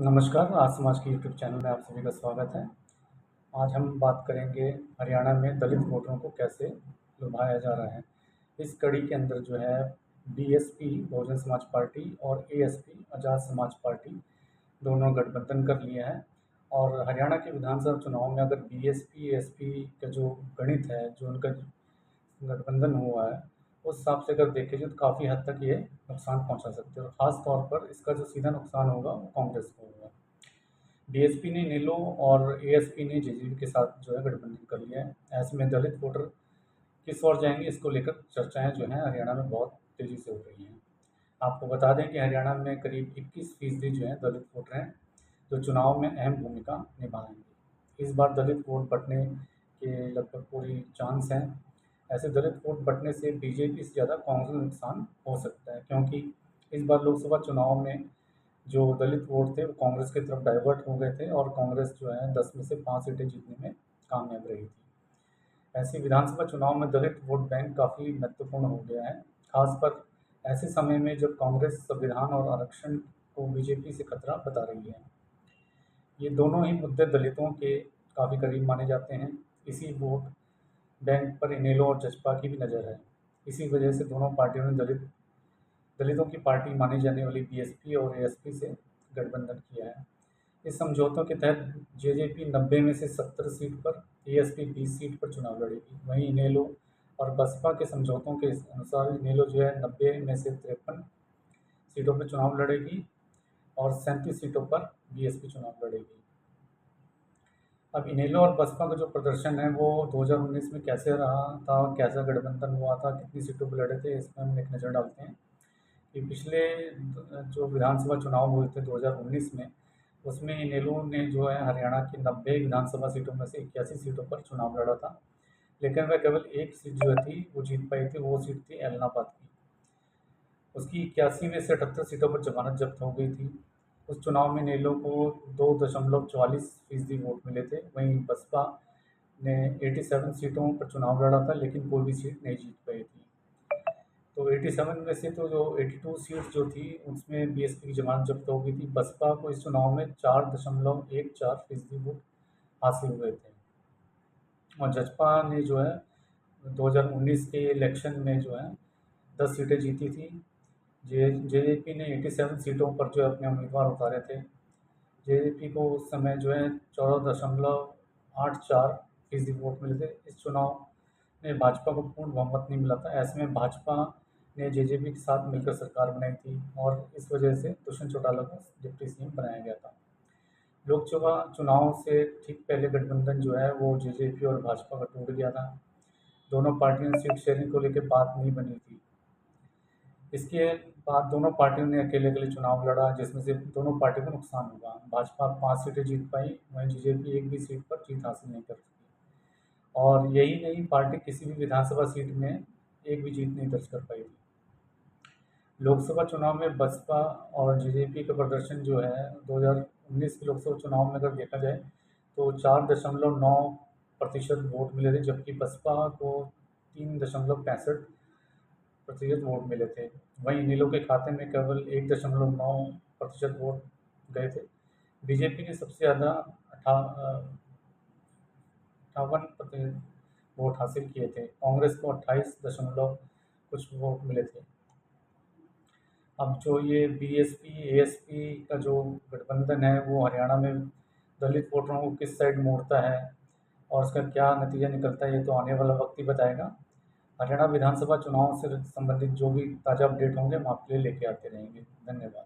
नमस्कार, आज समाज के यूट्यूब चैनल में आप सभी का स्वागत है। आज हम बात करेंगे हरियाणा में दलित वोटरों को कैसे लुभाया जा रहा है। इस कड़ी के अंदर जो है बीएसपी बहुजन समाज पार्टी और एएसपी आज़ाद समाज पार्टी दोनों गठबंधन कर लिए हैं और हरियाणा के विधानसभा चुनाव में अगर बीएसपी एएसपी का जो गणित है, जो उनका गठबंधन हुआ है, उस हिसाब से अगर देखें जाए तो काफ़ी हद तक ये नुकसान पहुंचा सकते हैं और ख़ास तौर पर इसका जो सीधा नुकसान होगा वो कांग्रेस को होगा। बीएसपी ने नीलो और एएसपी ने जेजेपी के साथ जो है गठबंधन कर लिया है। ऐसे में दलित वोटर किस ओर जाएंगे, इसको लेकर चर्चाएं जो हैं हरियाणा में बहुत तेज़ी से हो रही हैं। आपको बता दें कि हरियाणा में करीब 21% जो हैं दलित वोटर हैं, जो चुनाव में अहम भूमिका निभाएंगे। इस बार दलित वोट बंटने के लगभग पूरी चांस हैं। ऐसे दलित वोट बंटने से बीजेपी से ज़्यादा कांग्रेस को नुकसान हो सकता है, क्योंकि इस बार लोकसभा चुनाव में जो दलित वोट थे वो कांग्रेस की तरफ डाइवर्ट हो गए थे और कांग्रेस जो है 10 में से 5 सीटें जीतने में कामयाब रही थी। ऐसे विधानसभा चुनाव में दलित वोट बैंक काफ़ी महत्वपूर्ण हो गया है, खासकर ऐसे समय में जब कांग्रेस संविधान और आरक्षण को बीजेपी से खतरा बता रही है। ये दोनों ही मुद्दे दलितों के काफ़ी करीब माने जाते हैं। इसी वोट बैंक पर इनेलो और जसपा की भी नज़र है। इसी वजह से दोनों पार्टियों ने दलितों की पार्टी मानी जाने वाली बीएसपी और एएसपी से गठबंधन किया है। इस समझौतों के तहत जेजेपी 90 में से 70 सीट पर, एएसपी 20 सीट पर चुनाव लड़ेगी। वहीं इनेलो और बसपा के समझौतों के अनुसार इनेलो जो है 90 में से 53 सीटों पर चुनाव लड़ेगी और 37 सीटों पर बीएसपी चुनाव लड़ेगी। अब इनेलो और बसपा का जो प्रदर्शन है वो 2019 में कैसे रहा था, कैसा गठबंधन हुआ था, कितनी सीटों पर लड़े थे, इसमें हम एक नज़र डालते हैं कि पिछले जो विधानसभा चुनाव हुए थे 2019 में, उसमें इनेलो ने जो है हरियाणा की 90 विधानसभा सीटों में से 81 सीटों पर चुनाव लड़ा था, लेकिन वह केवल एक सीट जो थी वो जीत पाई थी। वो सीट थी एलनाबाद की। उसकी 81 में से 78 सीटों पर जमानत जब्त हो गई थी। उस चुनाव में इनेलो को 2.44% वोट मिले थे। वहीं बसपा ने 87 सीटों पर चुनाव लड़ा था, लेकिन कोई भी सीट नहीं जीत पाई थी। तो 87 में से तो जो 82 सीट जो थी उसमें बीएसपी की जमानत जब्त हो गई थी। बसपा को इस चुनाव में 4.14% वोट हासिल हुए थे और जसपा ने जो है 2019 के इलेक्शन में जो है 10 सीटें जीती थी। जेजेपी ने 87 सीटों पर जो है अपने उम्मीदवार उतारे थे। जेजेपी को उस समय जो है 14.84% वोट मिले थे। इस चुनाव में भाजपा को पूर्ण बहुमत नहीं मिला था। ऐसे में भाजपा ने जेजेपी के साथ मिलकर सरकार बनाई थी और इस वजह से दुष्यंत चौटाला को डिप्टी सीएम बनाया गया था। लोकसभा चुनाव से ठीक पहले गठबंधन जो है वो जेजेपी और भाजपा का टूट गया था। दोनों पार्टियों सीट शेयरिंग को लेकर बात नहीं बनी थी। इसके बाद दोनों पार्टियों ने अकेले अकेले चुनाव लड़ा, जिसमें से दोनों पार्टियों को नुकसान हुआ। भाजपा 5 सीटें जीत पाई, वहीं बीजेपी एक भी सीट पर जीत हासिल नहीं कर सकी और यही नहीं, पार्टी किसी भी विधानसभा सीट में एक भी जीत नहीं दर्ज कर पाई थी। लोकसभा चुनाव में बसपा और जेजेपी का प्रदर्शन जो है 2019 के लोकसभा चुनाव में अगर देखा जाए तो 4.9% वोट मिले थे, जबकि बसपा को 3.65% वोट मिले थे। वहीं इनेलो के खाते में केवल 1.9% वोट गए थे। बीजेपी ने सबसे ज़्यादा 58% वोट हासिल किए थे। कांग्रेस को 28 दशमलव कुछ वोट मिले थे। अब जो ये बीएसपी एएसपी का जो गठबंधन है वो हरियाणा में दलित वोटरों को किस साइड मोड़ता है और उसका क्या नतीजा निकलता है, ये तो आने वाला वक्त ही बताएगा। हरियाणा विधानसभा चुनाव से संबंधित जो भी ताज़ा अपडेट होंगे हम आपके लिए लेके आते रहेंगे। धन्यवाद।